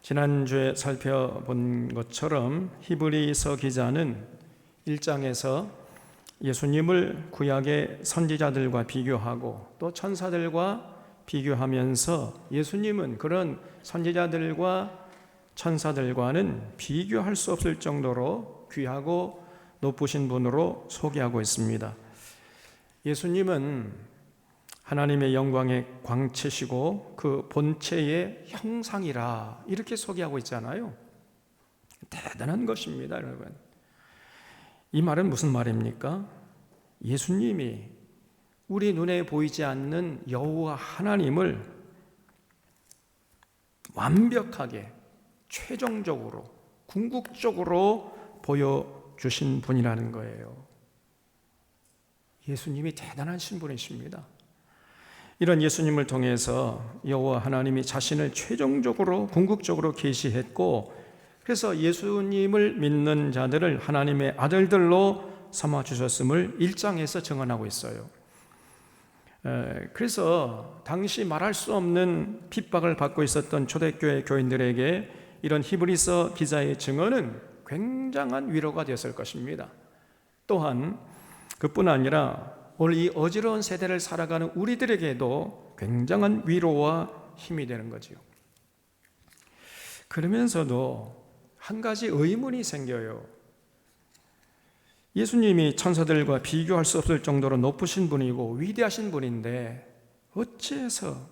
지난주에 살펴본 것처럼 히브리서 기자는 1장에서 예수님을 구약의 선지자들과 비교하고 또 천사들과 비교하면서 예수님은 그런 선지자들과 천사들과는 비교할 수 없을 정도로 귀하고 높으신 분으로 소개하고 있습니다. 예수님은 하나님의 영광의 광채시고 그 본체의 형상이라 이렇게 소개하고 있잖아요. 대단한 것입니다, 여러분. 이 말은 무슨 말입니까? 예수님이 우리 눈에 보이지 않는 여호와 하나님을 완벽하게 최종적으로 궁극적으로 보여주신 분이라는 거예요. 예수님이 대단하신 분이십니다. 이런 예수님을 통해서 여호와 하나님이 자신을 최종적으로 궁극적으로 계시했고, 그래서 예수님을 믿는 자들을 하나님의 아들들로 삼아주셨음을 1장에서 증언하고 있어요. 그래서 당시 말할 수 없는 핍박을 받고 있었던 초대교회 교인들에게 이런 히브리서 기자의 증언은 굉장한 위로가 되었을 것입니다. 또한 그뿐 아니라 오늘 이 어지러운 세대를 살아가는 우리들에게도 굉장한 위로와 힘이 되는 거지요. 그러면서도 한 가지 의문이 생겨요. 예수님이 천사들과 비교할 수 없을 정도로 높으신 분이고 위대하신 분인데 어찌해서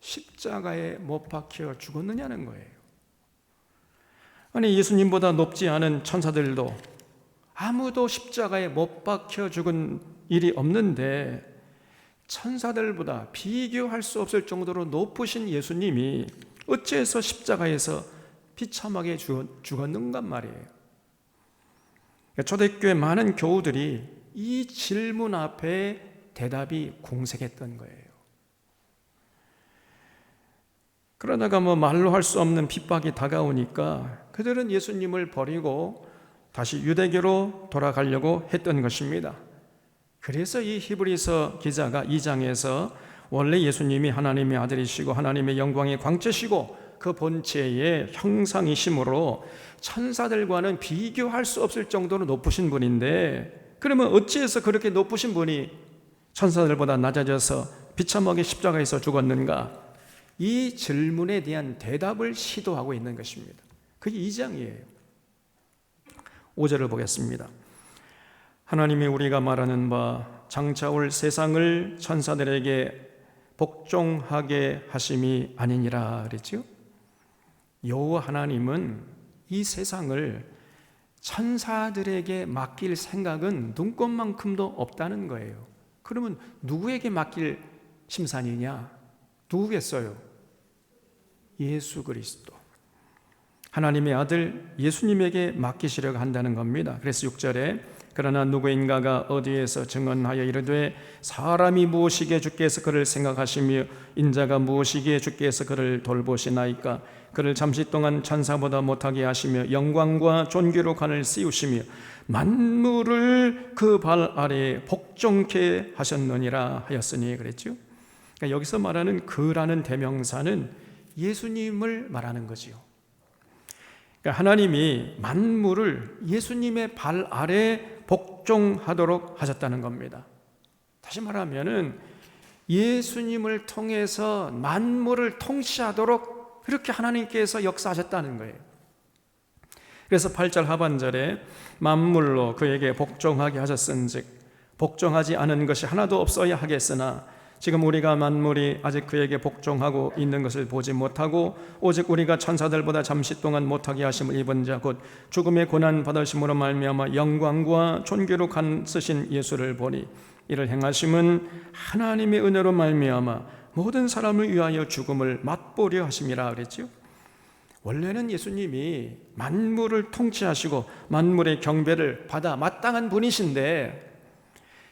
십자가에 못 박혀 죽었느냐는 거예요. 아니, 예수님보다 높지 않은 천사들도 아무도 십자가에 못 박혀 죽은 일이 없는데 천사들보다 비교할 수 없을 정도로 높으신 예수님이 어찌해서 십자가에서 비참하게 죽었는가 말이에요. 초대교회 많은 교우들이 이 질문 앞에 대답이 공색했던 거예요. 그러다가 말로 할 수 없는 핍박이 다가오니까 그들은 예수님을 버리고 다시 유대교로 돌아가려고 했던 것입니다. 그래서 이 히브리서 기자가 2장에서 원래 예수님이 하나님의 아들이시고 하나님의 영광의 광채시고 그 본체의 형상이심으로 천사들과는 비교할 수 없을 정도로 높으신 분인데, 그러면 어찌해서 그렇게 높으신 분이 천사들보다 낮아져서 비참하게 십자가에서 죽었는가? 이 질문에 대한 대답을 시도하고 있는 것입니다. 그게 2장이에요. 5절을 보겠습니다. 하나님이 우리가 말하는 바 장차 올 세상을 천사들에게 복종하게 하심이 아니니라 그랬죠. 여호와 하나님은 이 세상을 천사들에게 맡길 생각은 눈꼽만큼도 없다는 거예요. 그러면 누구에게 맡길 심산이냐? 누구겠어요? 예수 그리스도, 하나님의 아들 예수님에게 맡기시려고 한다는 겁니다. 그래서 6절에 그러나 누구인가가 어디에서 증언하여 이르되 사람이 무엇이기에 주께서 그를 생각하시며 인자가 무엇이기에 주께서 그를 돌보시나이까? 그를 잠시 동안 천사보다 못하게 하시며 영광과 존귀로 관을 씌우시며 만물을 그 발 아래에 복종케 하셨느니라 하였으니 그랬죠. 그러니까 여기서 말하는 그라는 대명사는 예수님을 말하는 거지요. 그러니까 하나님이 만물을 예수님의 발 아래 복종하도록 하셨다는 겁니다. 다시 말하면은 예수님을 통해서 만물을 통치하도록 그렇게 하나님께서 역사하셨다는 거예요. 그래서 8절 하반절에 만물로 그에게 복종하게 하셨은즉 복종하지 않은 것이 하나도 없어야 하겠으나 지금 우리가 만물이 아직 그에게 복종하고 있는 것을 보지 못하고 오직 우리가 천사들보다 잠시 동안 못하게 하심을 입은 자 곧 죽음의 고난 받으심으로 말미암아 영광과 존귀로 간 쓰신 예수를 보니 이를 행하심은 하나님의 은혜로 말미암아 모든 사람을 위하여 죽음을 맛보려 하심이라 그랬죠. 원래는 예수님이 만물을 통치하시고 만물의 경배를 받아 마땅한 분이신데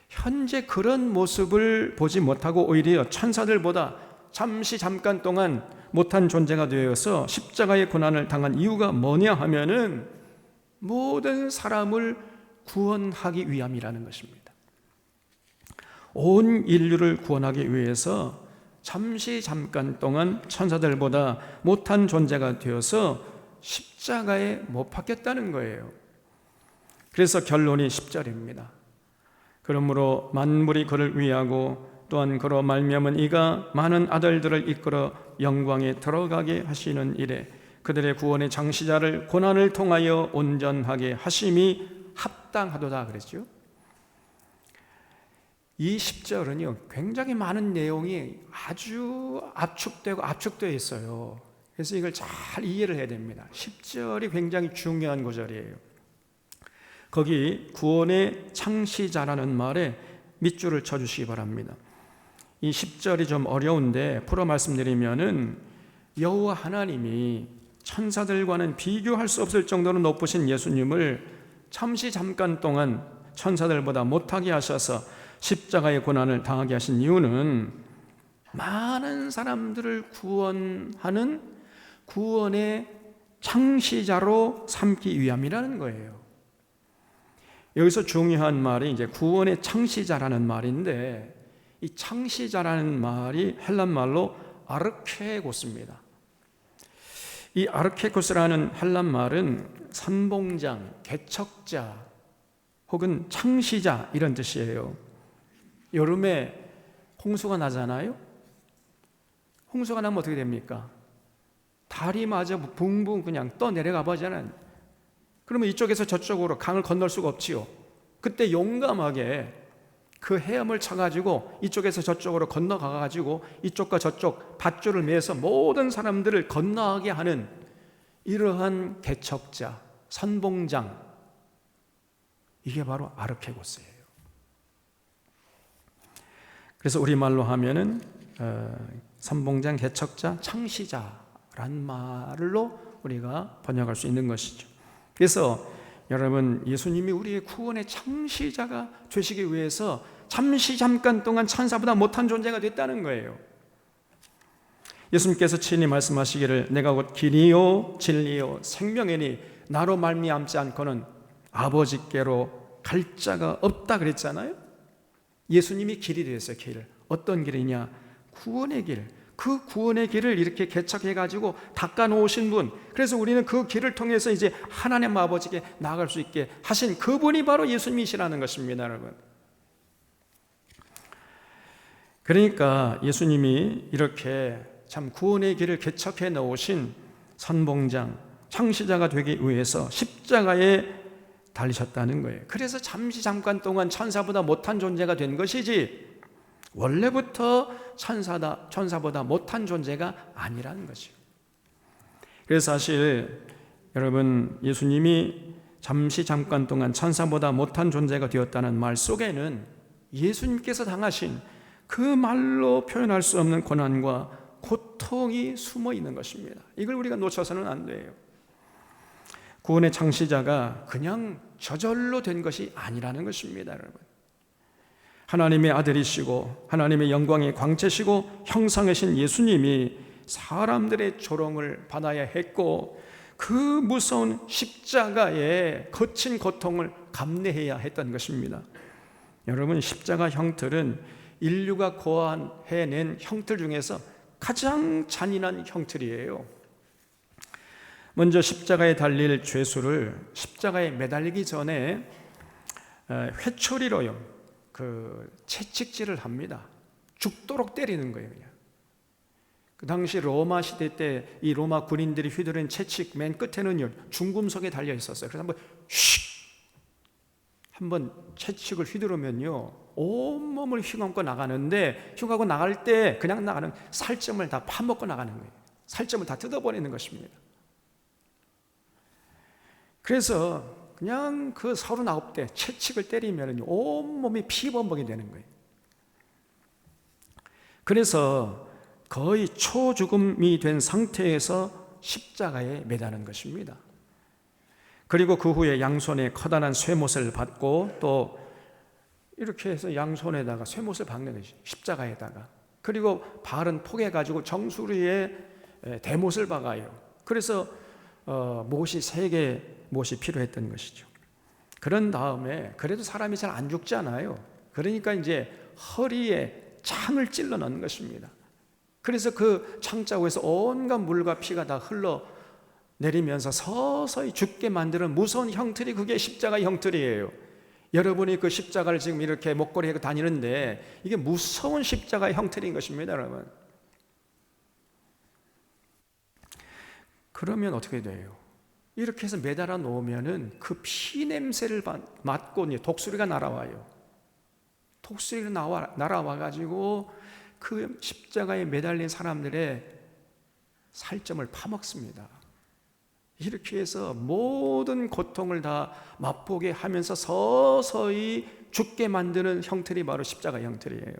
현재 그런 모습을 보지 못하고 오히려 천사들보다 잠깐 동안 못한 존재가 되어서 십자가의 고난을 당한 이유가 뭐냐 하면은 모든 사람을 구원하기 위함이라는 것입니다. 온 인류를 구원하기 위해서 잠시 잠깐 동안 천사들보다 못한 존재가 되어서 십자가에 못 박혔다는 거예요. 그래서 결론이 10절입니다. 그러므로 만물이 그를 위하고 또한 그로 말미암은 이가 많은 아들들을 이끌어 영광에 들어가게 하시는 일에 그들의 구원의 창시자를 고난을 통하여 온전하게 하심이 합당하도다 그랬죠. 이 10절은요 굉장히 많은 내용이 아주 압축되어 있어요. 그래서 이걸 잘 이해를 해야 됩니다. 10절이 굉장히 중요한 구절이에요. 거기 구원의 창시자라는 말에 밑줄을 쳐주시기 바랍니다. 이 10절이 좀 어려운데 풀어 말씀드리면은 여호와 하나님이 천사들과는 비교할 수 없을 정도로 높으신 예수님을 잠시 잠깐 동안 천사들보다 못하게 하셔서 십자가의 고난을 당하게 하신 이유는 많은 사람들을 구원하는 구원의 창시자로 삼기 위함이라는 거예요. 여기서 중요한 말이 이제 구원의 창시자라는 말인데, 이 창시자라는 말이 헬란 말로 아르케고스입니다. 이 아르케고스라는 헬란 말은 선봉장, 개척자 혹은 창시자 이런 뜻이에요. 여름에 홍수가 나잖아요. 홍수가 나면 어떻게 됩니까? 달이 마저 붕붕 그냥 떠내려가 버리잖아요. 그러면 이쪽에서 저쪽으로 강을 건널 수가 없지요. 그때 용감하게 그 헤엄을 쳐가지고 이쪽에서 저쪽으로 건너가가지고 이쪽과 저쪽 밧줄을 매서 모든 사람들을 건너가게 하는 이러한 개척자, 선봉장, 이게 바로 아르케고스예요. 그래서 우리말로 하면은 선봉장, 개척자, 창시자란 말로 우리가 번역할 수 있는 것이죠. 그래서 여러분, 예수님이 우리의 구원의 창시자가 되시기 위해서 잠시 잠깐 동안 천사보다 못한 존재가 됐다는 거예요. 예수님께서 친히 말씀하시기를 내가 곧 길이요 진리요 생명이니 나로 말미암지 않고는 아버지께로 갈 자가 없다 그랬잖아요. 예수님이 길이 되었어요. 길. 어떤 길이냐? 구원의 길. 그 구원의 길을 이렇게 개척해가지고 닦아놓으신 분, 그래서 우리는 그 길을 통해서 이제 하나님 아버지께 나아갈 수 있게 하신 그분이 바로 예수님이시라는 것입니다, 여러분. 그러니까 예수님이 이렇게 참 구원의 길을 개척해 놓으신 선봉장, 창시자가 되기 위해서 십자가에 달리셨다는 거예요. 그래서 잠시 잠깐 동안 천사보다 못한 존재가 된 것이지 원래부터 천사보다 못한 존재가 아니라는 것이요. 그래서 사실 여러분, 예수님이 잠시 잠깐 동안 천사보다 못한 존재가 되었다는 말 속에는 예수님께서 당하신 그 말로 표현할 수 없는 고난과 고통이 숨어 있는 것입니다. 이걸 우리가 놓쳐서는 안 돼요. 구원의 창시자가 그냥 저절로 된 것이 아니라는 것입니다, 여러분. 하나님의 아들이시고 하나님의 영광의 광채시고 형상이신 예수님이 사람들의 조롱을 받아야 했고 그 무서운 십자가의 거친 고통을 감내해야 했던 것입니다. 여러분, 십자가 형틀은 인류가 고안해낸 형틀 중에서 가장 잔인한 형틀이에요. 먼저 십자가에 달릴 죄수를 십자가에 매달리기 전에 회초리로요 그 채찍질을 합니다. 죽도록 때리는 거예요, 그냥. 그 당시 로마 시대 때 이 로마 군인들이 휘두른 채찍 맨 끝에는요 중금속에 달려 있었어요. 그래서 한번 채찍을 휘두르면요 온몸을 휘감고 나가는데, 휘감고 나갈 때 그냥 나가는 살점을 다 파먹고 나가는 거예요. 살점을 다 뜯어버리는 것입니다. 그래서 그냥 그 39대 채찍을 때리면 온몸이 피범벅이 되는 거예요. 그래서 거의 초죽음이 된 상태에서 십자가에 매다는 것입니다. 그리고 그 후에 양손에 커다란 쇠못을 받고 또 이렇게 해서 양손에다가 쇠못을 박는 거죠, 십자가에다가. 그리고 발은 포개가지고 정수리에 대못을 박아요. 그래서 못이 3개 못이 필요했던 것이죠. 그런 다음에 그래도 사람이 잘 안 죽잖아요. 그러니까 이제 허리에 창을 찔러 넣는 것입니다. 그래서 그 창자고에서 온갖 물과 피가 다 흘러 내리면서 서서히 죽게 만드는 무서운 형틀이, 그게 십자가 형틀이에요. 여러분이 그 십자가를 지금 이렇게 목걸이에 다니는데 이게 무서운 십자가 형틀인 것입니다, 여러분. 그러면 어떻게 돼요? 이렇게 해서 매달아 놓으면은 그 피 냄새를 맡고 독수리가 날아와요. 독수리가 날아와가지고 그 십자가에 매달린 사람들의 살점을 파먹습니다. 이렇게 해서 모든 고통을 다 맛보게 하면서 서서히 죽게 만드는 형틀이 바로 십자가 형틀이에요.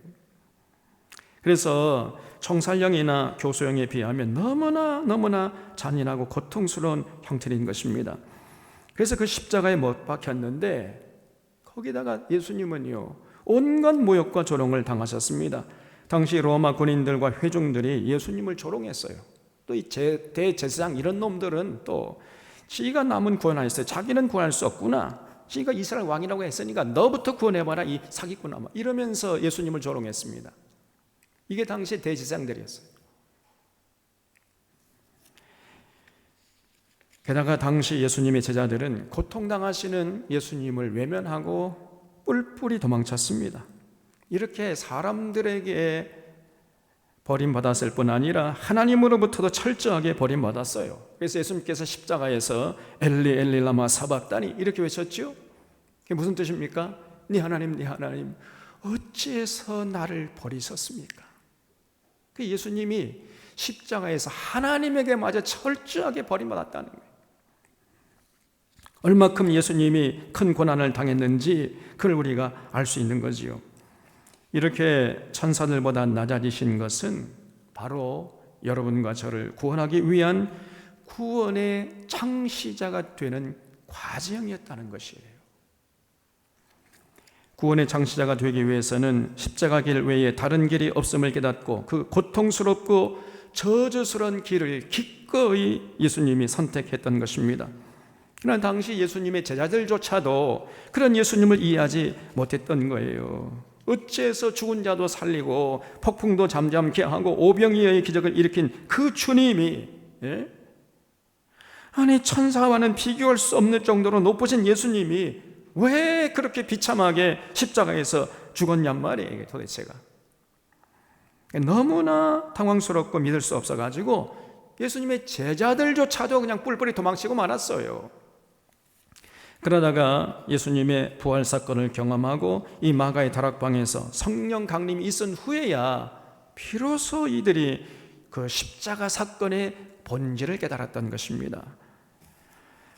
그래서 총살형이나 교수형에 비하면 너무나 잔인하고 고통스러운 형틀인 것입니다. 그래서 그 십자가에 못 박혔는데 거기다가 예수님은요, 온갖 모욕과 조롱을 당하셨습니다. 당시 로마 군인들과 회중들이 예수님을 조롱했어요. 또 이 대제사장 이런 놈들은 또 지가 남은 구원하였어요. 자기는 구원할 수 없구나. 지가 이스라엘 왕이라고 했으니까 너부터 구원해봐라, 이 사기꾼아, 이러면서 예수님을 조롱했습니다. 이게 당시 대제사장들이었어요. 게다가 당시 예수님의 제자들은 고통당하시는 예수님을 외면하고 뿔뿔이 도망쳤습니다. 이렇게 사람들에게 버림받았을 뿐 아니라 하나님으로부터도 철저하게 버림받았어요. 그래서 예수님께서 십자가에서 엘리 엘리 라마 사박다니 이렇게 외쳤죠. 그게 무슨 뜻입니까? 네 하나님 어찌해서 나를 버리셨습니까? 그 예수님이 십자가에서 하나님에게 맞아 철저하게 버림받았다는 거예요. 얼마큼 예수님이 큰 고난을 당했는지 그걸 우리가 알 수 있는 거지요. 이렇게 천사들보다 낮아지신 것은 바로 여러분과 저를 구원하기 위한 구원의 창시자가 되는 과정이었다는 것이에요. 구원의 창시자가 되기 위해서는 십자가 길 외에 다른 길이 없음을 깨닫고 그 고통스럽고 저주스러운 길을 기꺼이 예수님이 선택했던 것입니다. 그러나 당시 예수님의 제자들조차도 그런 예수님을 이해하지 못했던 거예요. 어째서 죽은 자도 살리고 폭풍도 잠잠케 하고 오병이어의 기적을 일으킨 그 주님이, 아니 천사와는 비교할 수 없는 정도로 높으신 예수님이 왜 그렇게 비참하게 십자가에서 죽었냔 말이에요, 도대체가. 너무나 당황스럽고 믿을 수 없어가지고 예수님의 제자들조차도 그냥 뿔뿔이 도망치고 말았어요. 그러다가 예수님의 부활 사건을 경험하고 이 마가의 다락방에서 성령 강림이 있은 후에야 비로소 이들이 그 십자가 사건의 본질을 깨달았던 것입니다.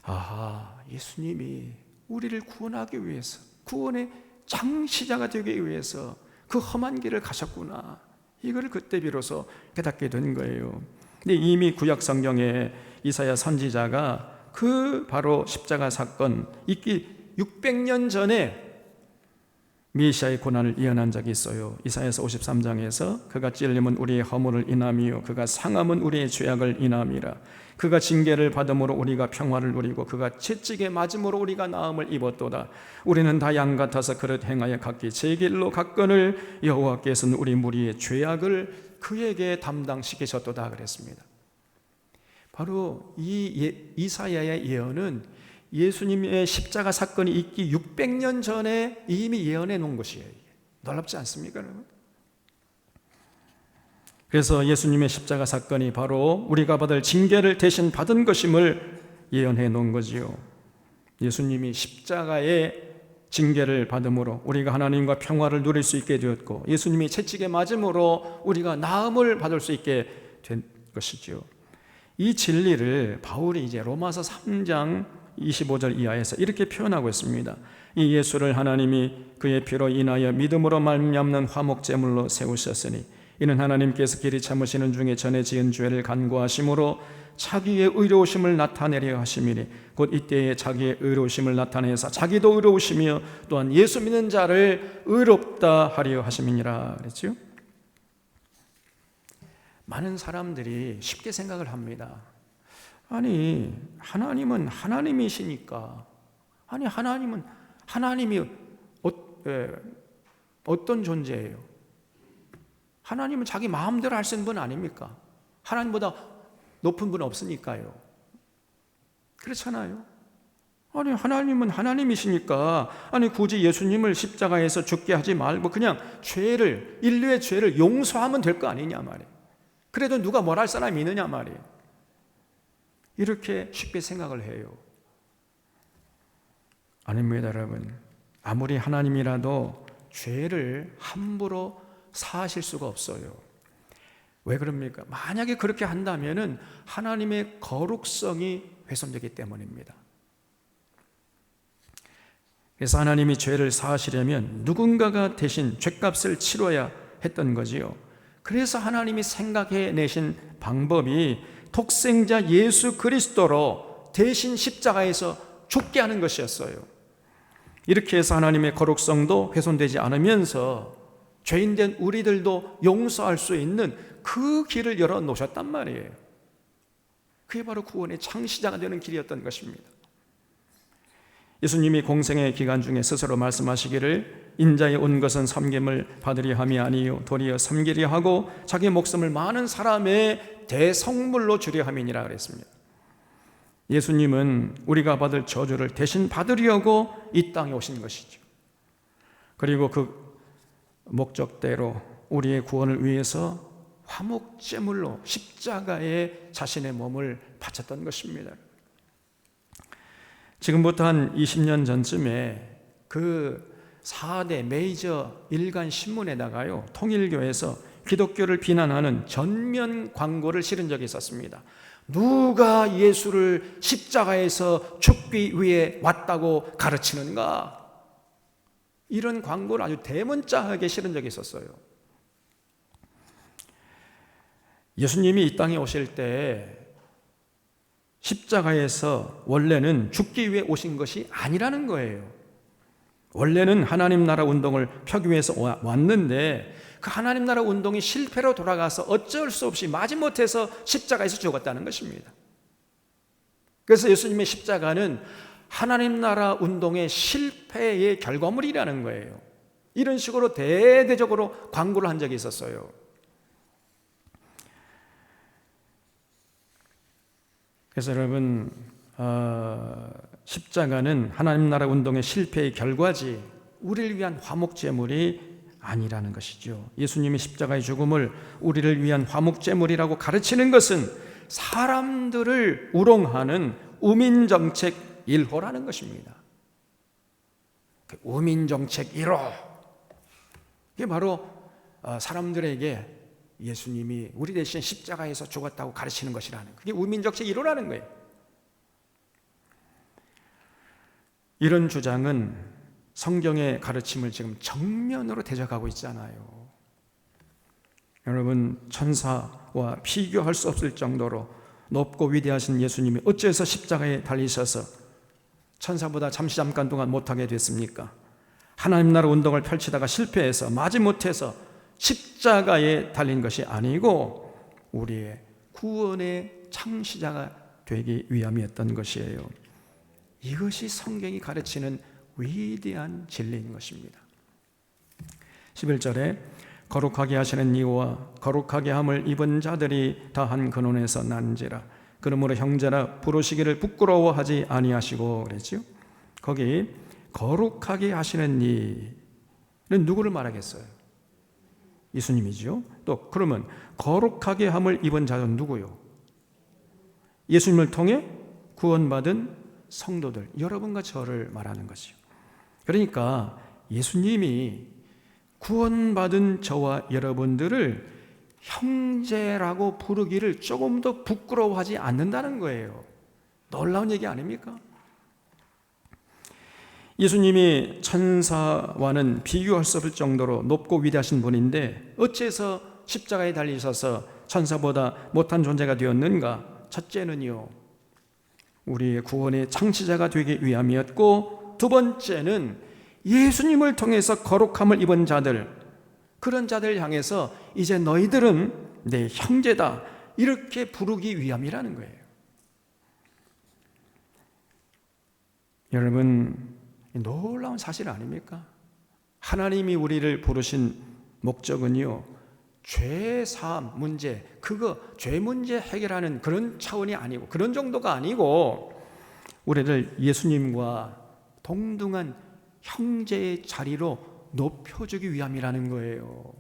아하, 예수님이 우리를 구원하기 위해서, 구원의 창시자가 되기 위해서 그 험한 길을 가셨구나. 이걸 그때 비로소 깨닫게 된 거예요. 근데 이미 구약 성경에 이사야 선지자가 그 바로 십자가 사건 있기 600년 전에 메시아의 고난을 예언한 적이 있어요. 이사야서 53장에서 그가 찔림은 우리의 허물을 인함이요 그가 상함은 우리의 죄악을 인함이라. 그가 징계를 받음으로 우리가 평화를 누리고 그가 채찍에 맞음으로 우리가 나음을 입었도다. 우리는 다 양 같아서 그릇 행하여 각기 제 길로 갔거늘 여호와께서는 우리 무리의 죄악을 그에게 담당시키셨도다 그랬습니다. 바로 이 이사야의 예언은 예수님의 십자가 사건이 있기 600년 전에 이미 예언해 놓은 것이에요. 놀랍지 않습니까, 여러분? 그래서 예수님의 십자가 사건이 바로 우리가 받을 징계를 대신 받은 것임을 예언해 놓은 거지요. 예수님이 십자가의 징계를 받음으로 우리가 하나님과 평화를 누릴 수 있게 되었고, 예수님이 채찍에 맞음으로 우리가 나음을 받을 수 있게 된 것이죠. 이 진리를 바울이 이제 로마서 3장 25절 이하에서 이렇게 표현하고 있습니다. 이 예수를 하나님이 그의 피로 인하여 믿음으로 말미암는 화목제물로 세우셨으니 이는 하나님께서 길이 참으시는 중에 전에 지은 죄를 간구하심으로 자기의 의로우심을 나타내려 하심이니 곧 이때에 자기의 의로우심을 나타내서 자기도 의로우시며 또한 예수 믿는 자를 의롭다 하려 하심이니라 그랬죠. 많은 사람들이 쉽게 생각을 합니다. 아니 하나님은 하나님이시니까, 아니 하나님이 어떤 존재예요? 하나님은 자기 마음대로 할 수 있는 분 아닙니까? 하나님보다 높은 분 없으니까요. 그렇잖아요. 아니, 하나님은 하나님이시니까, 아니, 굳이 예수님을 십자가에서 죽게 하지 말고 그냥 인류의 죄를 용서하면 될 거 아니냐 말이에요. 그래도 누가 뭘 할 사람이 있느냐 말이에요. 이렇게 쉽게 생각을 해요. 아닙니다, 여러분. 아무리 하나님이라도 죄를 함부로 사하실 수가 없어요. 왜 그럽니까? 만약에 그렇게 한다면은 하나님의 거룩성이 훼손되기 때문입니다. 그래서 하나님이 죄를 사하시려면 누군가가 대신 죄값을 치러야 했던 거지요. 그래서 하나님이 생각해 내신 방법이 독생자 예수 그리스도로 대신 십자가에서 죽게 하는 것이었어요. 이렇게 해서 하나님의 거룩성도 훼손되지 않으면서 죄인된 우리들도 용서할 수 있는 그 길을 열어 놓으셨단 말이에요. 그게 바로 구원의 창시자가 되는 길이었던 것입니다. 예수님이 공생의 기간 중에 스스로 말씀하시기를 인자에 온 것은 섬김을 받으려 함이 아니요 도리어 섬기려 하고 자기 목숨을 많은 사람의 대성물로 주려 함이니라 그랬습니다. 예수님은 우리가 받을 저주를 대신 받으려고 이 땅에 오신 것이죠. 그리고 그 목적대로 우리의 구원을 위해서 화목제물로 십자가에 자신의 몸을 바쳤던 것입니다. 지금부터 한 20년 전쯤에 그 4대 메이저 일간 신문에다가요, 통일교에서 기독교를 비난하는 전면 광고를 실은 적이 있었습니다. 누가 예수를 십자가에서 죽기 위해 왔다고 가르치는가? 이런 광고를 아주 대문자하게 실은 적이 있었어요. 예수님이 이 땅에 오실 때 십자가에서 원래는 죽기 위해 오신 것이 아니라는 거예요. 원래는 하나님 나라 운동을 펴기 위해서 왔는데 그 하나님 나라 운동이 실패로 돌아가서 어쩔 수 없이 마지못해서 십자가에서 죽었다는 것입니다. 그래서 예수님의 십자가는 하나님 나라 운동의 실패의 결과물이라는 거예요. 이런 식으로 대대적으로 광고를 한 적이 있었어요. 그래서 여러분, 십자가는 하나님 나라 운동의 실패의 결과지 우리를 위한 화목제물이 아니라는 것이죠. 예수님이 십자가의 죽음을 우리를 위한 화목제물이라고 가르치는 것은 사람들을 우롱하는 우민정책 1호라는 것입니다. 우민정책 1호, 이게 바로 사람들에게 예수님이 우리 대신 십자가에서 죽었다고 가르치는 것이라는, 그게 우민정책 1호라는 거예요. 이런 주장은 성경의 가르침을 지금 정면으로 대적하고 있잖아요. 여러분, 천사와 비교할 수 없을 정도로 높고 위대하신 예수님이 어째서 십자가에 달리셔서 천사보다 잠깐 동안 못하게 됐습니까? 하나님 나라 운동을 펼치다가 실패해서 마지못해서 십자가에 달린 것이 아니고 우리의 구원의 창시자가 되기 위함이었던 것이에요. 이것이 성경이 가르치는 위대한 진리인 것입니다. 11절에 거룩하게 하시는 이와 거룩하게 함을 입은 자들이 다한 근원에서 난지라. 그러므로 형제라 부르시기를 부끄러워하지 아니하시고 그랬죠. 거기 거룩하게 하시는 이는 누구를 말하겠어요? 예수님이죠. 또 그러면 거룩하게 함을 입은 자는 누구요? 예수님을 통해 구원받은 성도들, 여러분과 저를 말하는 것이요. 그러니까 예수님이 구원받은 저와 여러분들을 형제라고 부르기를 조금도 부끄러워하지 않는다는 거예요. 놀라운 얘기 아닙니까? 예수님이 천사와는 비교할 수 없을 정도로 높고 위대하신 분인데 어째서 십자가에 달리셔서 천사보다 못한 존재가 되었는가? 첫째는요, 우리의 구원의 창시자가 되기 위함이었고, 두 번째는 예수님을 통해서 거룩함을 입은 자들, 그런 자들 향해서 이제 너희들은 내 형제다 이렇게 부르기 위함이라는 거예요. 여러분, 놀라운 사실 아닙니까? 하나님이 우리를 부르신 목적은요, 죄 사함 문제, 그거 죄 문제 해결하는 그런 차원이 아니고, 그런 정도가 아니고, 우리를 예수님과 동등한 형제의 자리로 높여주기 위함이라는 거예요.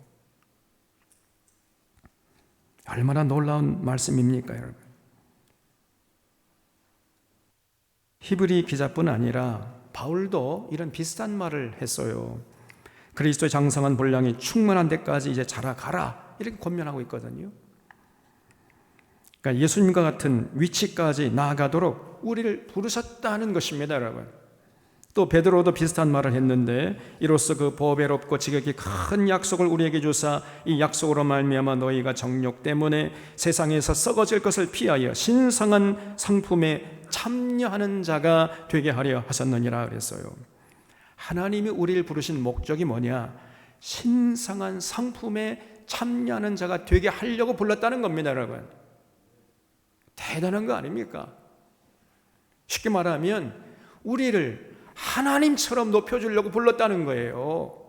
얼마나 놀라운 말씀입니까, 여러분? 히브리 기자뿐 아니라 바울도 이런 비슷한 말을 했어요. 그리스도의 장성한 분량이 충만한 데까지 이제 자라가라, 이렇게 권면하고 있거든요. 그러니까 예수님과 같은 위치까지 나아가도록 우리를 부르셨다는 것입니다, 여러분. 또 베드로도 비슷한 말을 했는데, 이로써 그 보배롭고 지극히 큰 약속을 우리에게 주사 이 약속으로 말미암아 너희가 정욕 때문에 세상에서 썩어질 것을 피하여 신성한 상품에 참여하는 자가 되게 하려 하셨느니라 그랬어요. 하나님이 우리를 부르신 목적이 뭐냐? 신성한 상품에 참여하는 자가 되게 하려고 불렀다는 겁니다, 여러분. 대단한 거 아닙니까? 쉽게 말하면 우리를 하나님처럼 높여주려고 불렀다는 거예요.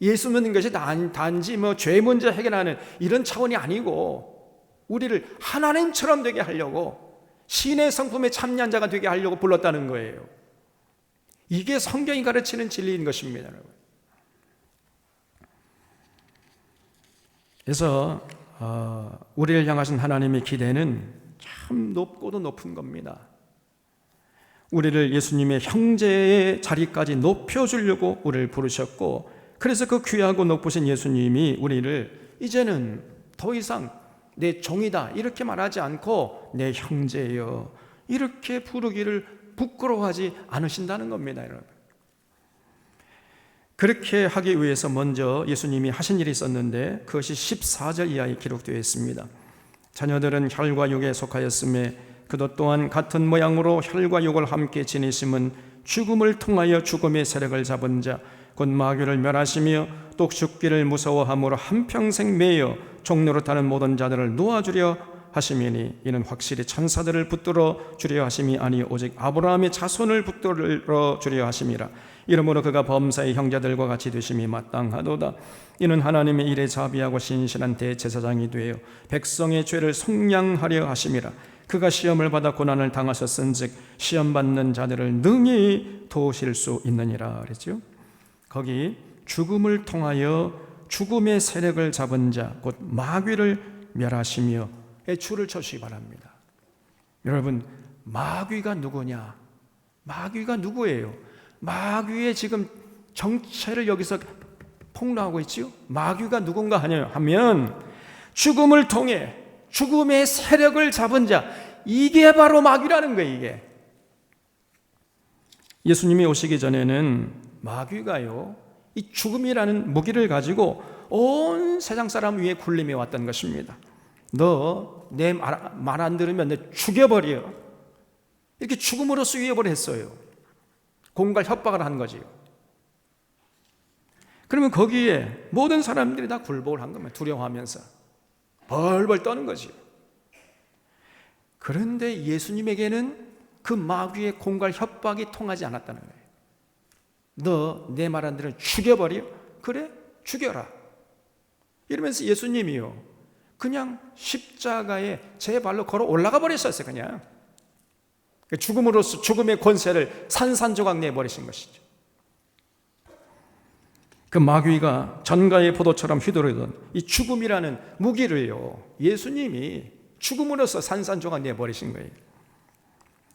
예수 믿는 것이 단지 죄 문제 해결하는 이런 차원이 아니고, 우리를 하나님처럼 되게 하려고, 신의 성품에 참여한 자가 되게 하려고 불렀다는 거예요. 이게 성경이 가르치는 진리인 것입니다, 여러분. 그래서 우리를 향하신 하나님의 기대는 참 높고도 높은 겁니다. 우리를 예수님의 형제의 자리까지 높여주려고 우리를 부르셨고, 그래서 그 귀하고 높으신 예수님이 우리를 이제는 더 이상 내 종이다 이렇게 말하지 않고 내 형제여 이렇게 부르기를 부끄러워하지 않으신다는 겁니다, 여러분. 그렇게 하기 위해서 먼저 예수님이 하신 일이 있었는데, 그것이 14절 이하에 기록되어 있습니다. 자녀들은 혈과 육에 속하였음에 그도 또한 같은 모양으로 혈과 육을 함께 지니심은 죽음을 통하여 죽음의 세력을 잡은 자 곧 마귀를 멸하시며 또 죽기를 무서워함으로 한평생 매여 종로로 타는 모든 자들을 놓아주려 하심이니, 이는 확실히 천사들을 붙들어 주려 하심이 아니 오직 아브라함의 자손을 붙들어 주려 하심이라. 이러므로 그가 범사의 형제들과 같이 되심이 마땅하도다. 이는 하나님의 일에 자비하고 신실한 대제사장이 되어 백성의 죄를 속량하려 하심이라. 그가 시험을 받아 고난을 당하셨은즉 시험 받는 자들을 능히 도우실 수 있느니라 그랬죠. 거기 죽음을 통하여 죽음의 세력을 잡은 자 곧 마귀를 멸하시며 줄을 쳐주시기 바랍니다. 여러분, 마귀가 누구냐? 마귀가 누구예요? 마귀의 지금 정체를 여기서 폭로하고 있지요. 마귀가 누군가 하면 죽음을 통해 죽음의 세력을 잡은 자, 이게 바로 마귀라는 거예요. 이게 예수님이 오시기 전에는 마귀가요, 이 죽음이라는 무기를 가지고 온 세상 사람 위에 굴림해 왔던 것입니다. 너 내 말 안 들으면 내 죽여버려, 이렇게 죽음으로 수위협을 했어요. 공갈 협박을 한 거지요. 그러면 거기에 모든 사람들이 다 굴복을 한 겁니다. 두려워하면서 벌벌 떠는 거지요. 그런데 예수님에게는 그 마귀의 공갈 협박이 통하지 않았다는 거예요. 너 내 말 안 들으면 죽여버려? 그래? 죽여라. 이러면서 예수님이요, 그냥 십자가에 제 발로 걸어 올라가 버렸었어요. 그냥 죽음으로써 죽음의 권세를 산산조각 내버리신 것이죠. 그 마귀가 전가의 포도처럼 휘두르던 이 죽음이라는 무기를요, 예수님이 죽음으로써 산산조각 내버리신 거예요.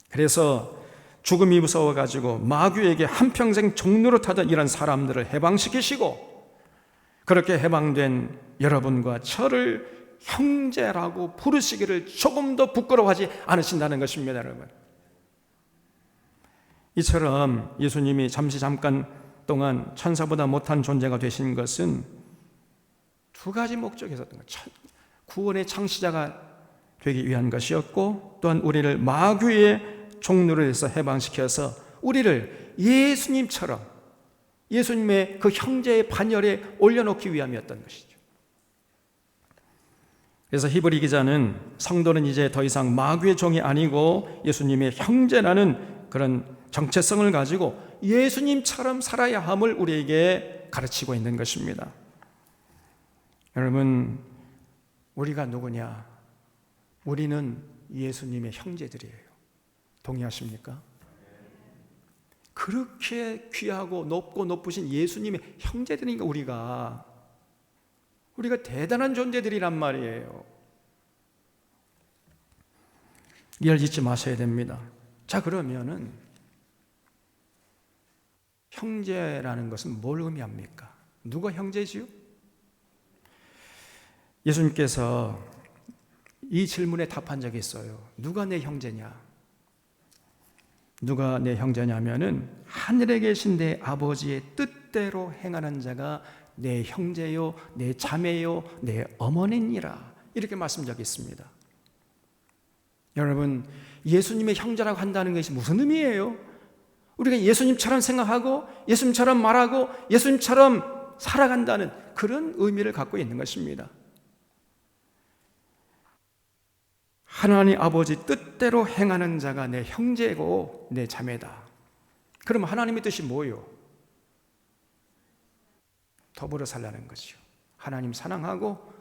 그래서 죽음이 무서워가지고 마귀에게 한평생 종로로 타던 이런 사람들을 해방시키시고, 그렇게 해방된 여러분과 저를 형제라고 부르시기를 조금 더 부끄러워하지 않으신다는 것입니다, 여러분. 이처럼 예수님이 잠깐 동안 천사보다 못한 존재가 되신 것은 두 가지 목적이 있었던 거죠. 구원의 창시자가 되기 위한 것이었고, 또한 우리를 마귀의 종로를 해서 해방시켜서 우리를 예수님처럼 예수님의 그 형제의 반열에 올려놓기 위함이었던 것이죠. 그래서 히브리 기자는 성도는 이제 더 이상 마귀의 종이 아니고 예수님의 형제라는 그런 정체성을 가지고 예수님처럼 살아야 함을 우리에게 가르치고 있는 것입니다. 여러분, 우리가 누구냐? 우리는 예수님의 형제들이에요. 동의하십니까? 그렇게 귀하고 높고 높으신 예수님의 형제들이니까 우리가 대단한 존재들이란 말이에요. 이해를 잊지 마셔야 됩니다. 자, 그러면은 형제라는 것은 뭘 의미합니까? 누가 형제지요? 예수님께서 이 질문에 답한 적이 있어요. 누가 내 형제냐? 누가 내 형제냐면은 하늘에 계신 내 아버지의 뜻대로 행하는 자가 내 형제요, 내 자매요, 내 어머니니라. 이렇게 말씀 적이 있습니다. 여러분, 예수님의 형제라고 한다는 것이 무슨 의미예요? 우리가 예수님처럼 생각하고 예수님처럼 말하고 예수님처럼 살아간다는 그런 의미를 갖고 있는 것입니다. 하나님 아버지 뜻대로 행하는 자가 내 형제고 내 자매다. 그럼 하나님의 뜻이 뭐예요? 더불어 살라는 것이요. 하나님 사랑하고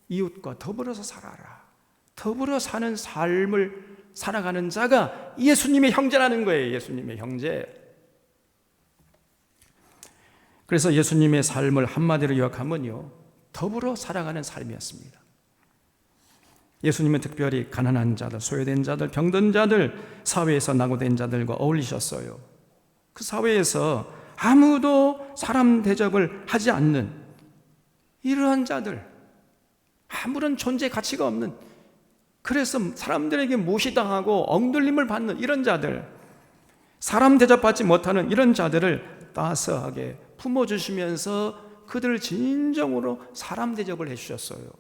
이웃과 더불어서 살아라. 더불어 사는 삶을 살아가는 자가 예수님의 형제라는 거예요. 예수님의 형제. 그래서 예수님의 삶을 한마디로 요약하면요, 더불어 살아가는 삶이었습니다. 예수님은 특별히 가난한 자들, 소외된 자들, 병든 자들, 사회에서 낙오된 자들과 어울리셨어요. 그 사회에서 아무도 사람 대접을 하지 않는 이러한 자들, 아무런 존재 가치가 없는, 그래서 사람들에게 무시당하고 엉들림을 받는 이런 자들, 사람 대접받지 못하는 이런 자들을 따스하게 품어주시면서 그들을 진정으로 사람 대접을 해주셨어요.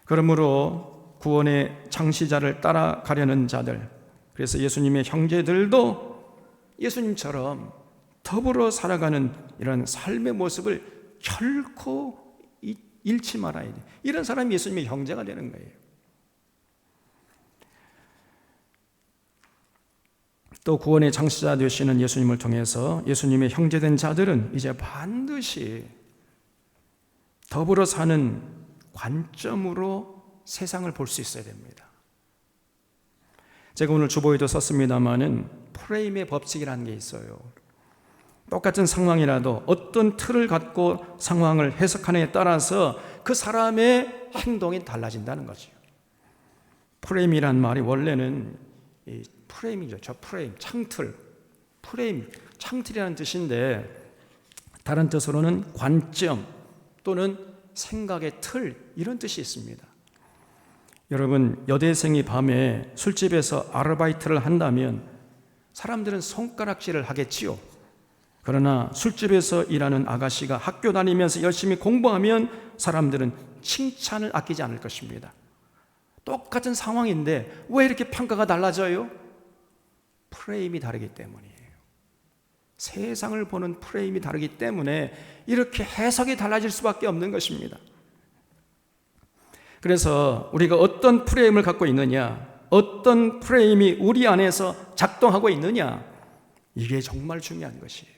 그러므로 구원의 창시자를 따라가려는 자들, 그래서 예수님의 형제들도 예수님처럼 더불어 살아가는 이런 삶의 모습을 결코 잃지 말아야 돼. 이런 사람이 예수님의 형제가 되는 거예요. 또 구원의 창시자 되시는 예수님을 통해서 예수님의 형제된 자들은 이제 반드시 더불어 사는 관점으로 세상을 볼 수 있어야 됩니다. 제가 오늘 주보에도 썼습니다마는 프레임의 법칙이라는 게 있어요. 똑같은 상황이라도 어떤 틀을 갖고 상황을 해석하느냐에 따라서 그 사람의 행동이 달라진다는 거죠. 프레임이란 말이 원래는 이 프레임이죠. 저 프레임, 창틀, 프레임, 창틀이라는 뜻인데 다른 뜻으로는 관점 또는 생각의 틀, 이런 뜻이 있습니다. 여러분, 여대생이 밤에 술집에서 아르바이트를 한다면 사람들은 손가락질을 하겠지요. 그러나 술집에서 일하는 아가씨가 학교 다니면서 열심히 공부하면 사람들은 칭찬을 아끼지 않을 것입니다. 똑같은 상황인데 왜 이렇게 평가가 달라져요? 프레임이 다르기 때문이에요. 세상을 보는 프레임이 다르기 때문에 이렇게 해석이 달라질 수밖에 없는 것입니다. 그래서 우리가 어떤 프레임을 갖고 있느냐, 어떤 프레임이 우리 안에서 작동하고 있느냐, 이게 정말 중요한 것이에요.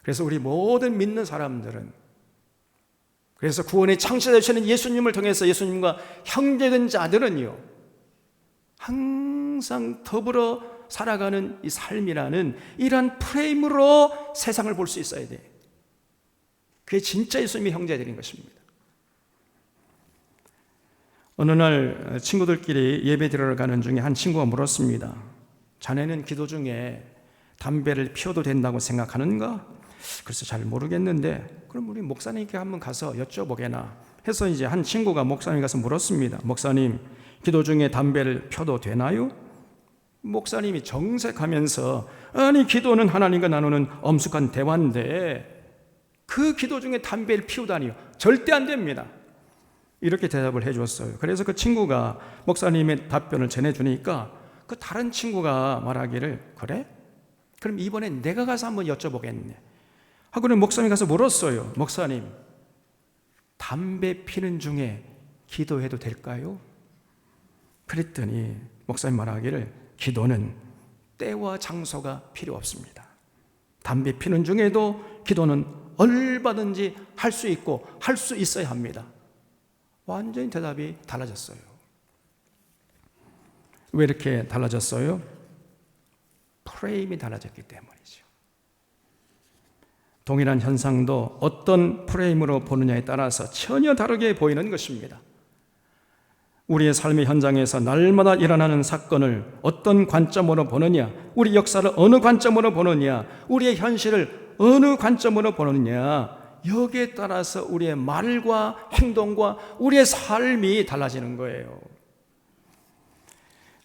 그래서 우리 모든 믿는 사람들은, 그래서 구원의 창시자 되시는 예수님을 통해서 예수님과 형제된 자들은요, 항상 더불어 살아가는 이 삶이라는 이러한 프레임으로 세상을 볼 수 있어야 돼요. 그게 진짜 예수님의 형제들인 것입니다. 어느 날 친구들끼리 예배 드리러 가는 중에 한 친구가 물었습니다. 자네는 기도 중에 담배를 피워도 된다고 생각하는가? 글쎄 잘 모르겠는데 그럼 우리 목사님께 한번 가서 여쭤보게나 해서 이제 한 친구가 목사님 가서 물었습니다. 목사님, 기도 중에 담배를 펴도 되나요? 목사님이 정색하면서 아니, 기도는 하나님과 나누는 엄숙한 대화인데 그 기도 중에 담배를 피우다니요? 절대 안 됩니다. 이렇게 대답을 해줬어요. 그래서 그 친구가 목사님의 답변을 전해주니까 그 다른 친구가 말하기를, 그래? 그럼 이번엔 내가 가서 한번 여쭤보겠네 하고는 목사님 가서 물었어요. 목사님, 담배 피는 중에 기도해도 될까요? 그랬더니 목사님 말하기를, 기도는 때와 장소가 필요 없습니다. 담배 피는 중에도 기도는 얼마든지 할 수 있고 할 수 있어야 합니다. 완전히 대답이 달라졌어요. 왜 이렇게 달라졌어요? 프레임이 달라졌기 때문이죠. 동일한 현상도 어떤 프레임으로 보느냐에 따라서 전혀 다르게 보이는 것입니다. 우리의 삶의 현장에서 날마다 일어나는 사건을 어떤 관점으로 보느냐, 우리 역사를 어느 관점으로 보느냐, 우리의 현실을 어느 관점으로 보느냐, 여기에 따라서 우리의 말과 행동과 우리의 삶이 달라지는 거예요.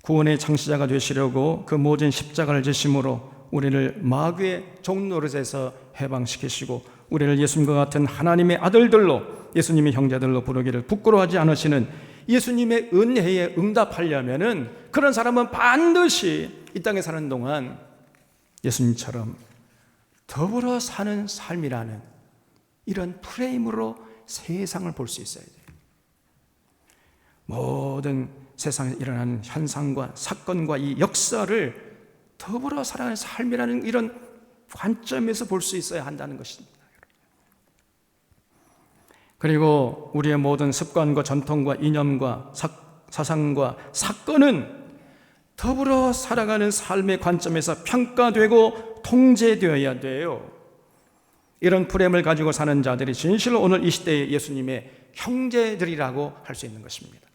구원의 창시자가 되시려고 그 모진 십자가를 지심으로 우리를 마귀의 종노릇에서 해방시키시고 우리를 예수님과 같은 하나님의 아들들로, 예수님의 형제들로 부르기를 부끄러워하지 않으시는 예수님의 은혜에 응답하려면은 그런 사람은 반드시 이 땅에 사는 동안 예수님처럼 더불어 사는 삶이라는 이런 프레임으로 세상을 볼 수 있어야 돼요. 모든 세상에 일어나는 현상과 사건과 이 역사를 더불어 살아가는 삶이라는 이런 관점에서 볼 수 있어야 한다는 것입니다. 그리고 우리의 모든 습관과 전통과 이념과 사상과 사건은 더불어 살아가는 삶의 관점에서 평가되고 통제되어야 돼요. 이런 프레임을 가지고 사는 자들이 진실로 오늘 이 시대의 예수님의 형제들이라고 할 수 있는 것입니다.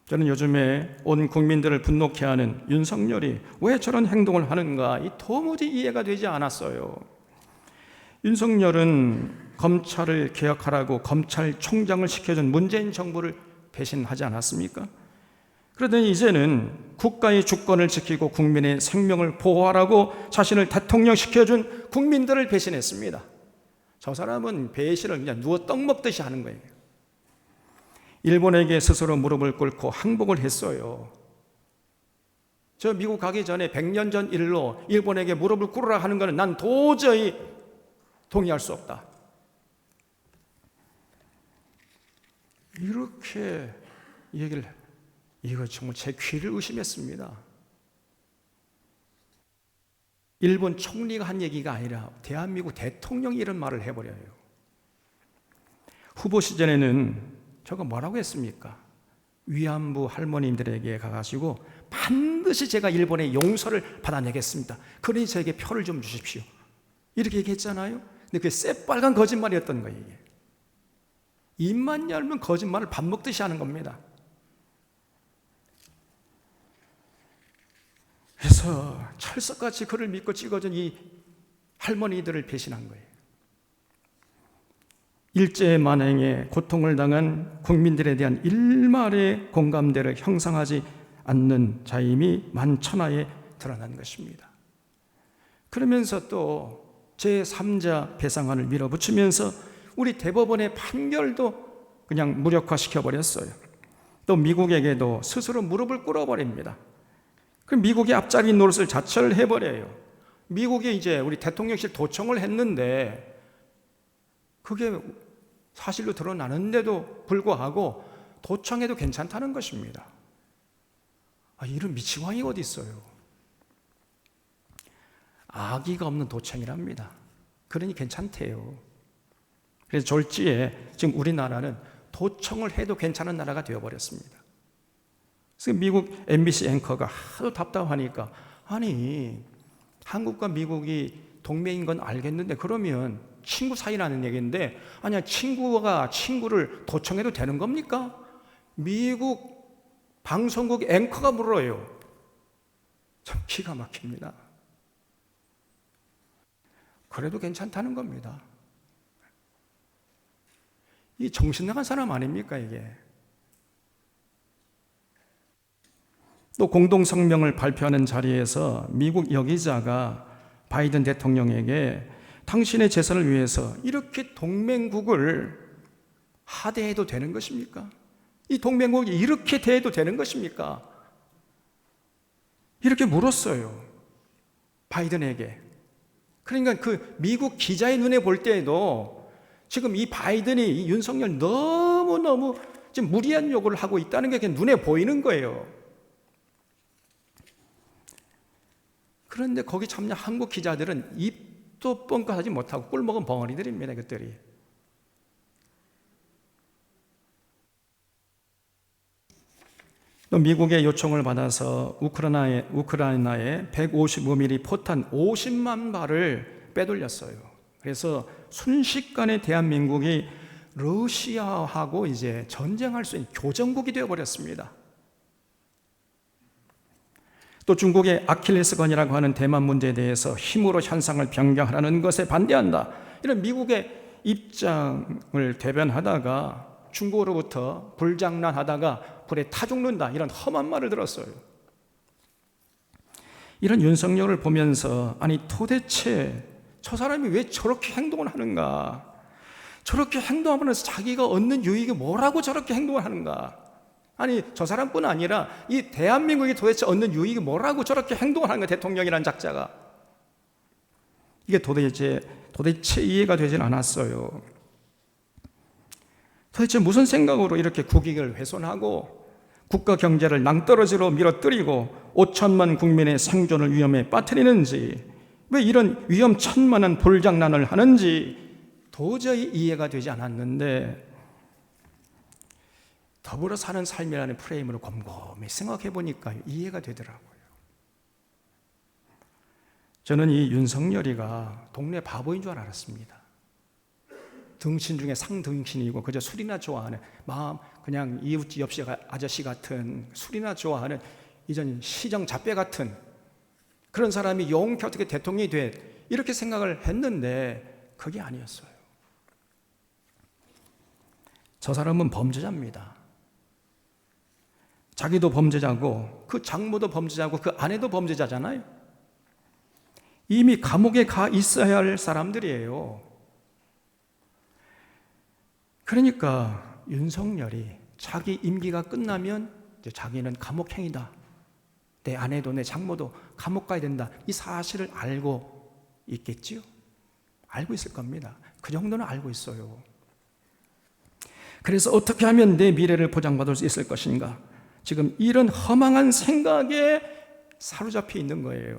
저는 요즘에 온 국민들을 분노케 하는 윤석열이 왜 저런 행동을 하는가 도무지 이해가 되지 않았어요. 윤석열은 검찰을 개혁하라고 검찰총장을 시켜준 문재인 정부를 배신하지 않았습니까? 그러더니 이제는 국가의 주권을 지키고 국민의 생명을 보호하라고 자신을 대통령 시켜준 국민들을 배신했습니다. 저 사람은 배신을 그냥 누워 떡 먹듯이 하는 거예요. 일본에게 스스로 무릎을 꿇고 항복을 했어요. 저 미국 가기 전에 100년 전 일로 일본에게 무릎을 꿇으라 하는 것은 난 도저히 동의할 수 없다. 이렇게 얘기를, 이거 정말 제 귀를 의심했습니다. 일본 총리가 한 얘기가 아니라 대한민국 대통령이 이런 말을 해버려요. 후보 시절에는 저거 뭐라고 했습니까? 위안부 할머님들에게 가가지고 반드시 제가 일본의 용서를 받아내겠습니다. 그러니 저에게 표를 좀 주십시오. 이렇게 얘기했잖아요. 근데 그게 새빨간 거짓말이었던 거예요. 이게. 입만 열면 거짓말을 밥 먹듯이 하는 겁니다. 그래서 철석같이 그를 믿고 찍어준 이 할머니들을 배신한 거예요. 일제 만행에 고통을 당한 국민들에 대한 일말의 공감대를 형성하지 않는 자임이 만천하에 드러난 것입니다. 그러면서 또 제3자 배상안을 밀어붙이면서 우리 대법원의 판결도 그냥 무력화시켜버렸어요. 또 미국에게도 스스로 무릎을 꿇어버립니다. 그럼 미국이 앞자리 노릇을 자처를 해버려요. 미국이 이제 우리 대통령실 도청을 했는데 그게 사실로 드러나는데도 불구하고 도청해도 괜찮다는 것입니다. 이런 미치광이 어디 있어요? 악의가 없는 도청이랍니다. 그러니 괜찮대요. 그래서 졸지에 지금 우리나라는 도청을 해도 괜찮은 나라가 되어버렸습니다. 그래서 미국 MBC 앵커가 하도 답답하니까 아니 한국과 미국이 동맹인 건 알겠는데 그러면 친구 사이라는 얘기인데 아니야 친구가 친구를 도청해도 되는 겁니까? 미국 방송국 앵커가 물어요. 참 기가 막힙니다. 그래도 괜찮다는 겁니다. 이 정신 나간 사람 아닙니까 이게? 또 공동성명을 발표하는 자리에서 미국 여기자가 바이든 대통령에게 당신의 재선을 위해서 이렇게 동맹국을 하대해도 되는 것입니까? 이 동맹국이 이렇게 대해도 되는 것입니까? 이렇게 물었어요. 바이든에게. 그러니까 그 미국 기자의 눈에 볼 때에도 지금 이 바이든이 이 윤석열 너무너무 지금 무리한 요구를 하고 있다는 게 그냥 눈에 보이는 거예요. 그런데 거기 참여 한국 기자들은 입 입도 뻥끗하지 못하고 꿀먹은 벙어리들입니다. 그들이. 또 미국의 요청을 받아서 우크라이나에 155mm 포탄 50만 발을 빼돌렸어요. 그래서 순식간에 대한민국이 러시아하고 이제 전쟁할 수 있는 교전국이 되어버렸습니다. 또 중국의 아킬레스건이라고 하는 대만 문제에 대해서 힘으로 현상을 변경하라는 것에 반대한다. 이런 미국의 입장을 대변하다가 중국으로부터 불장난하다가 불에 타 죽는다, 이런 험한 말을 들었어요. 이런 윤석열을 보면서 아니 도대체 저 사람이 왜 저렇게 행동을 하는가? 저렇게 행동하면서 자기가 얻는 유익이 뭐라고 저렇게 행동을 하는가? 아니 저 사람뿐 아니라 이 대한민국이 도대체 얻는 유익이 뭐라고 저렇게 행동을 하는가? 대통령이라는 작자가. 이게 도대체 이해가 되진 않았어요. 도대체 무슨 생각으로 이렇게 국익을 훼손하고 국가 경제를 낭떠러지로 밀어뜨리고 5천만 국민의 생존을 위험에 빠뜨리는지, 왜 이런 위험천만한 불장난을 하는지 도저히 이해가 되지 않았는데, 더불어 사는 삶이라는 프레임으로 곰곰이 생각해 보니까 이해가 되더라고요. 저는 이 윤석열이가 동네 바보인 줄 알았습니다. 등신 중에 상등신이고 그저 술이나 좋아하는, 마음 그냥 이웃집 옆 아저씨 같은, 술이나 좋아하는 이전 시정 잡배 같은 그런 사람이 용케 어떻게 대통령이 돼, 이렇게 생각을 했는데 그게 아니었어요. 저 사람은 범죄자입니다. 자기도 범죄자고 그 장모도 범죄자고 그 아내도 범죄자잖아요. 이미 감옥에 가 있어야 할 사람들이에요. 그러니까 윤석열이 자기 임기가 끝나면 이제 자기는 감옥행이다, 내 아내도 내 장모도 감옥 가야 된다, 이 사실을 알고 있겠지요. 알고 있을 겁니다. 그 정도는 알고 있어요. 그래서 어떻게 하면 내 미래를 보장받을 수 있을 것인가, 지금 이런 허망한 생각에 사로잡혀 있는 거예요.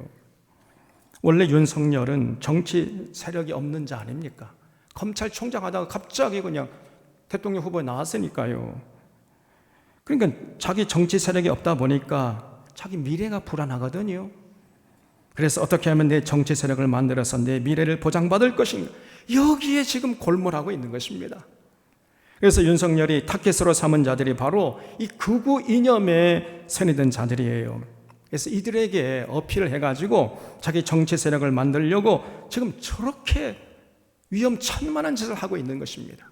원래 윤석열은 정치 세력이 없는 자 아닙니까? 검찰총장 하다가 갑자기 그냥 대통령 후보에 나왔으니까요. 그러니까 자기 정치 세력이 없다 보니까 자기 미래가 불안하거든요. 그래서 어떻게 하면 내 정치 세력을 만들어서 내 미래를 보장받을 것인가, 여기에 지금 골몰하고 있는 것입니다. 그래서 윤석열이 타켓으로 삼은 자들이 바로 이 극우 이념에 세뇌된 자들이에요. 그래서 이들에게 어필을 해가지고 자기 정치 세력을 만들려고 지금 저렇게 위험천만한 짓을 하고 있는 것입니다.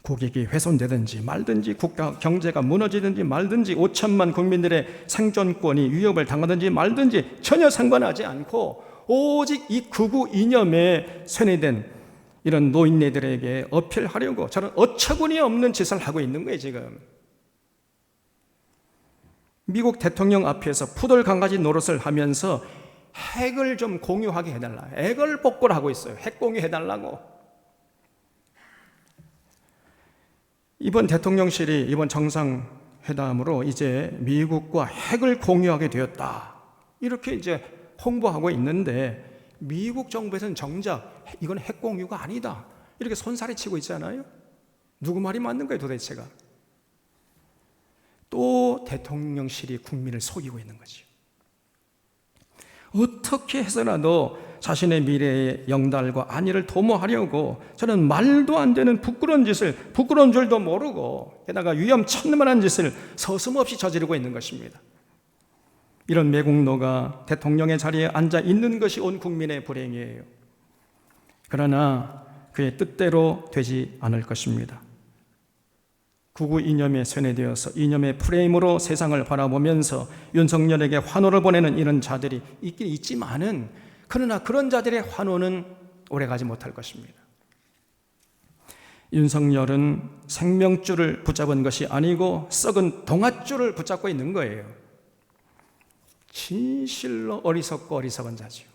국익이 훼손되든지 말든지, 국가 경제가 무너지든지 말든지, 5천만 국민들의 생존권이 위협을 당하든지 말든지 전혀 상관하지 않고 오직 이 극우 이념에 세뇌된 이런 노인네들에게 어필하려고 저는 어처구니 없는 짓을 하고 있는 거예요. 지금 미국 대통령 앞에서 푸들강가지 노릇을 하면서 핵을 좀 공유하게 해달라, 핵을 복구하고 있어요. 핵 공유해달라고. 이번 대통령실이 이번 정상회담으로 이제 미국과 핵을 공유하게 되었다, 이렇게 이제 홍보하고 있는데, 미국 정부에서는 정작 이건 핵 공유가 아니다, 이렇게 손살이 치고 있잖아요. 누구 말이 맞는 거예요 도대체가? 또 대통령실이 국민을 속이고 있는 거죠. 어떻게 해서라도 자신의 미래의 영달과 안위를 도모하려고 저는 말도 안 되는 부끄러운 짓을, 부끄러운 줄도 모르고 게다가 위험천만한 짓을 서슴없이 저지르고 있는 것입니다. 이런 매국노가 대통령의 자리에 앉아 있는 것이 온 국민의 불행이에요. 그러나 그의 뜻대로 되지 않을 것입니다. 극우 이념에 세뇌되어서 이념의 프레임으로 세상을 바라보면서 윤석열에게 환호를 보내는 이런 자들이 있긴 있지만은, 그러나 그런 자들의 환호는 오래가지 못할 것입니다. 윤석열은 생명줄을 붙잡은 것이 아니고 썩은 동아줄을 붙잡고 있는 거예요. 진실로 어리석고 어리석은 자지요.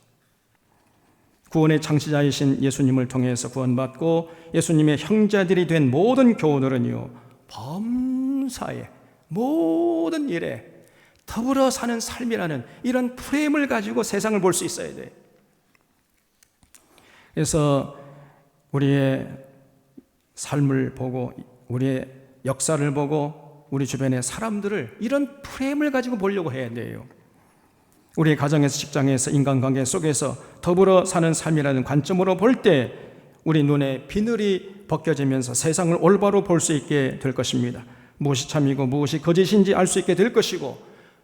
구원의 창시자이신 예수님을 통해서 구원받고 예수님의 형제들이 된 모든 교우들은요, 범사의 모든 일에 더불어 사는 삶이라는 이런 프레임을 가지고 세상을 볼 수 있어야 돼. 그래서 우리의 삶을 보고 우리의 역사를 보고 우리 주변의 사람들을 이런 프레임을 가지고 보려고 해야 돼요. 우리 가정에서, 직장에서, 인간관계 속에서 더불어 사는 삶이라는 관점으로 볼 때 우리 눈에 비늘이 벗겨지면서 세상을 올바로 볼 수 있게 될 것입니다. 무엇이 참이고 무엇이 거짓인지 알 수 있게 될 것이고,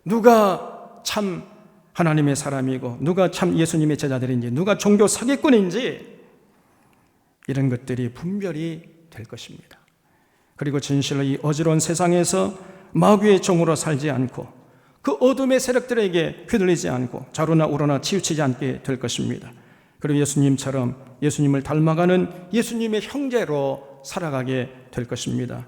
누가 참 하나님의 사람이고 누가 참 예수님의 제자들인지, 누가 종교 사기꾼인지, 이런 것들이 분별이 될 것입니다. 그리고 진실로 이 어지러운 세상에서 마귀의 종으로 살지 않고 그 어둠의 세력들에게 휘둘리지 않고 좌로나 우로나 치우치지 않게 될 것입니다. 그리고 예수님처럼 예수님을 닮아가는 예수님의 형제로 살아가게 될 것입니다.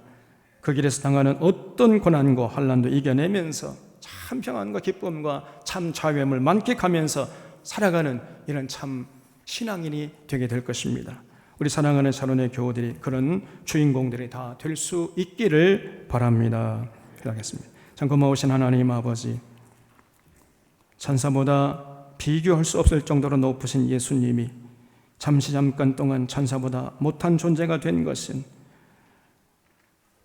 그 길에서 당하는 어떤 고난과 환난도 이겨내면서 참 평안과 기쁨과 참 자유함을 만끽하면서 살아가는 이런 참 신앙인이 되게 될 것입니다. 우리 사랑하는 샤론의 교우들이 그런 주인공들이 다 될 수 있기를 바랍니다. 기도하겠습니다. 참 고마우신 하나님 아버지, 천사보다 비교할 수 없을 정도로 높으신 예수님이 잠깐 동안 천사보다 못한 존재가 된 것은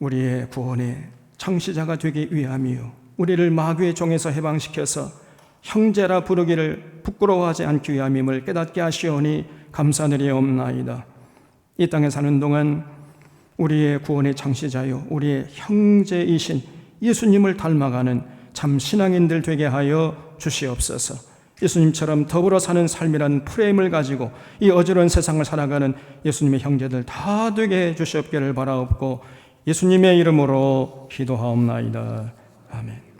우리의 구원의 창시자가 되기 위함이요, 우리를 마귀의 종에서 해방시켜서 형제라 부르기를 부끄러워하지 않기 위함임을 깨닫게 하시오니 감사드리옵나이다. 이 땅에 사는 동안 우리의 구원의 창시자요 우리의 형제이신 예수님을 닮아가는 참 신앙인들 되게 하여 주시옵소서. 예수님처럼 더불어 사는 삶이라는 프레임을 가지고 이 어지러운 세상을 살아가는 예수님의 형제들 다 되게 해 주시옵기를 바라옵고 예수님의 이름으로 기도하옵나이다. 아멘.